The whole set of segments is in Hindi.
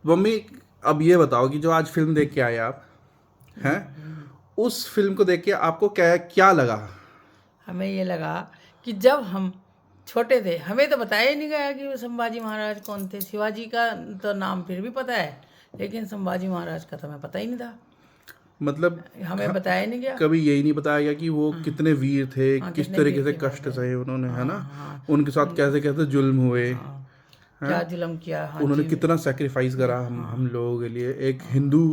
मम्मी अब ये बताओ कि जो आज फिल्म देख के आए आप हैं, उस फिल्म को देख के आपको क्या क्या लगा? हमें ये लगा कि जब हम छोटे थे हमें तो बताया ही नहीं गया कि वो संभाजी महाराज कौन थे। शिवाजी का तो नाम फिर भी पता है, लेकिन संभाजी महाराज का तो हमें पता ही नहीं था। मतलब हमें बताया ही नहीं गया। कभी यही नहीं बताया गया कि वो कितने वीर थे, हाँ, किस कितने तरीके वीर से थे कष्ट बात है। सहे उन्होंने, है ना? हाँ हाँ, उनके साथ कैसे कैसे जुल्म हुए हाँ हैं, क्या जुल्म किया। हाँ उन्होंने जी। कितना सेक्रीफाइस करा हम लोगों के लिए, एक हिंदू,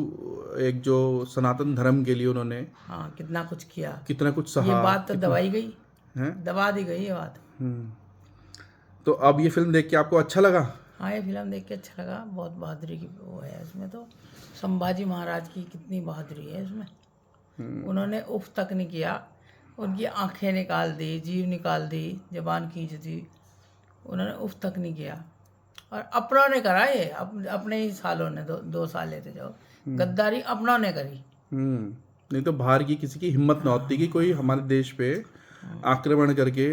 एक जो सनातन धर्म के लिए उन्होंने हाँ कितना कुछ किया। कितना कुछ ये सहा, बात तो कितना दबाई गई, है। दबा दी गई ये बात। तो अब ये फिल्म देख के आपको अच्छा लगा? हाँ ये फिल्म देख के अच्छा लगा। बहुत बहादुरी की वो है इसमें तो। संभाजी महाराज की कितनी बहादुरी है इसमें। उन्होंने उफ तक नहीं किया। उनकी आंखें निकाल दी, जीभ निकाल दी, जबान खींच दी। उन्होंने उफ तक नहीं किया। और अपनों ने करा ये, अपने ही सालों ने, दो साले थे जो गद्दारी अपनों ने करी। नहीं तो बाहर की किसी की हिम्मत ना होती कि कोई हमारे देश पे आक्रमण करके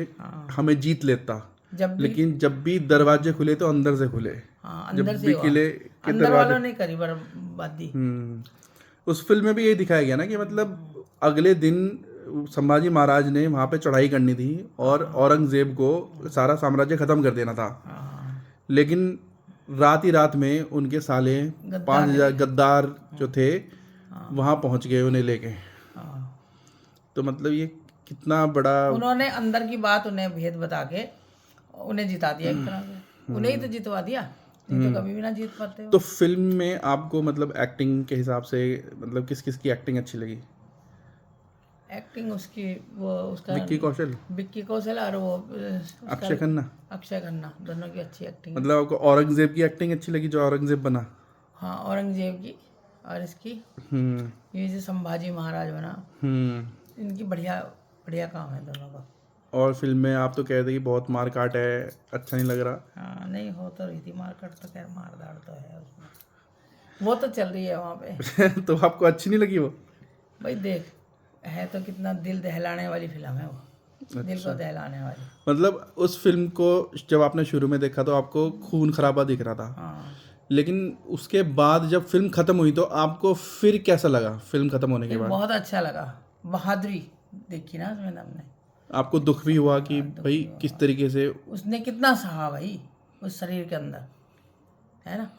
हमें जीत लेता। जब भी लेकिन जब भी दरवाजे खुले तो अंदर से खुले, हाँ जब अंदर से भी हुआ। किले के अंदर दरवाजे। वालों ने करी बर्बादी। उस फिल्म में भी यही दिखाया गया ना कि मतलब अगले दिन संभाजी महाराज ने वहां पे चढ़ाई करनी थी और औरंगजेब को सारा साम्राज्य खत्म कर देना था। हाँ लेकिन रात ही रात में उनके साले गद्दार 5,000 गद्दार जो थे वहां पहुंच गए उन्हें लेके। हाँ। तो मतलब ये कितना बड़ा। उन्होंने अंदर की बात उन्हें भेद बता के उन्हें जिता दिया एक तरह से। उन्हें ही तो जितवा दिया, नहीं तो कभी भी ना जीत पाते हो। तो फिल्म में आपको मतलब एक्टिंग के हिसाब से मतलब किस किस की एक्टिंग अच्छी लगी? एक्टिंग उसकी, वो उसका विक्की कौशल, विक्की कौशल और वो उसका अक्षय खन्ना। अक्षय खन्ना, दोनों की अच्छी एक्टिंग है। मतलब आपको औरंगजेब की एक्टिंग अच्छी लगी जो औरंगजेब बना? हाँ औरंगजेब की और इसकी, हम्म ये जो संभाजी महाराज बना, हम्म इनकी बढ़िया बढ़िया काम है दोनों का। और फिल्म में आप तो कह रहे थे कि बहुत मार काट है, अच्छा नहीं लग रहा। हाँ नहीं हो तो रही थी मारकट तो, खैर मार धाड़ तो है उसमें, वो तो चल रही है वहाँ पे। तो आपको अच्छी नहीं लगी वो? भाई देख, है तो कितना दिल दहलाने वाली फिल्म है वो, दिल को दहलाने वाली। मतलब उस फिल्म को जब आपने शुरू में देखा तो आपको खून खराबा दिख रहा था, हाँ लेकिन उसके बाद जब फिल्म खत्म हुई तो आपको फिर कैसा लगा फिल्म खत्म होने के फिर बाद? बहुत अच्छा लगा। बहादुरी देखी ना उसमें हमने। आपको दुख भी हुआ कि भाई किस तरीके से? उसने कितना सहा भाई उस शरीर के अंदर, है ना।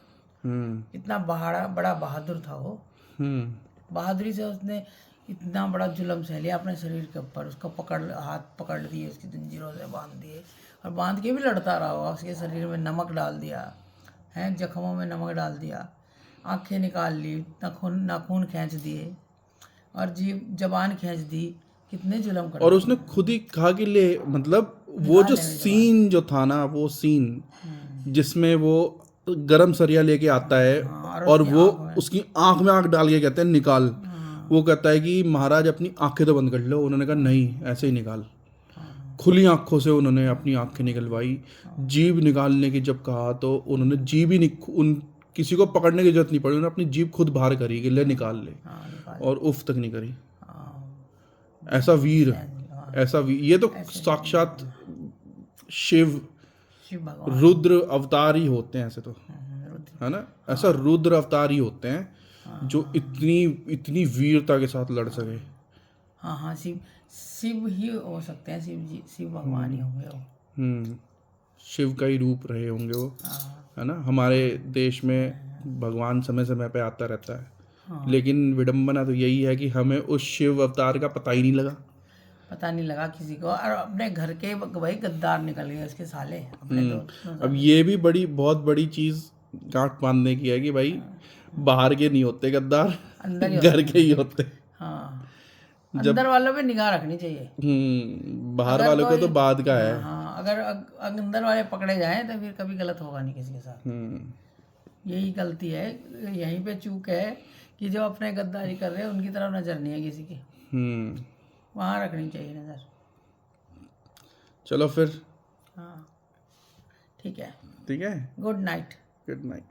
हम्म कितना बड़ा बहादुर था वो। बहादुरी से उसने इतना बड़ा जुल्म सह लिया अपने शरीर के ऊपर। उसको हाथ पकड़ दिए, उसकी जंजीरों से बांध दिए, और बांध के भी लड़ता रहा होगा। उसके शरीर में नमक डाल दिया है, जख्मों में नमक डाल दिया, आंखें निकाल ली, नाखून खींच दिए, और जीभ जबान खींच दी। कितने जुल्म कर और दिए। उसने खुद ही कहा कि ले मतलब वो निकाल जो ले मेरी सीन जो था ना, वो सीन जिसमें वो गरम सरिया लेके आता है हाँ, और और उसकी वो आँख में उसकी आंख में आंख डाल के कहते हैं निकाल। वो कहता है कि महाराज अपनी आंखें तो बंद कर लो। उन्होंने कहा नहीं, ऐसे ही निकाल। खुली आंखों से उन्होंने अपनी आंखें निकलवाई। जीभ निकालने की जब कहा तो उन्होंने जीभ ही उन किसी को पकड़ने की जरूरत नहीं पड़ी, उन्होंने अपनी जीभ खुद बाहर करी कि ले निकाल ले, हाँ निकाल। और उफ तक नहीं करी। हाँ ऐसा वीर, हाँ, ऐसा वीर, ये तो ऐसे साक्षात शिव शिव भगवान। रुद्र अवतार ही होते हैं ऐसे तो, रुद्र। है ना? ऐसा रुद्र अवतार ही होते हैं जो इतनी इतनी वीरता के साथ लड़ सके। हाँ हाँ, शिव शिव ही हो सकते हैं। शिव जी, शिव भगवान ही होंगे वो। हम्म शिव का ही रूप रहे होंगे वो, हाँ है ना? हमारे देश में भगवान समय समय पे आता रहता है, हाँ। लेकिन विडंबना तो यही है कि हमें उस शिव अवतार का पता ही नहीं लगा। पता नहीं लगा किसी को। और अपने घर के भाई गद्दार निकल गए उसके साले, अपने दो अब ये भी बहुत बड़ी चीज गांठ बांधने की है कि भाई बाहर के नहीं होते गद्दार, अंदर ही घर होते के हैं। ही होते। हाँ जब अंदर वालों पे निगाह रखनी चाहिए। बाहर अगर वालों को कोई तो बाद का है। हाँ अगर अंदर वाले पकड़े जाएं तो फिर कभी गलत होगा नहीं किसी के साथ। यही गलती है, यहीं पे चूक है कि जो अपने गद्दारी कर रहे हैं उनकी तरफ नज़र नहीं है किसी की। वहाँ रखनी चाहिए नज़र। चलो फिर हाँ ठीक है। ठीक है, गुड नाइट। Good night.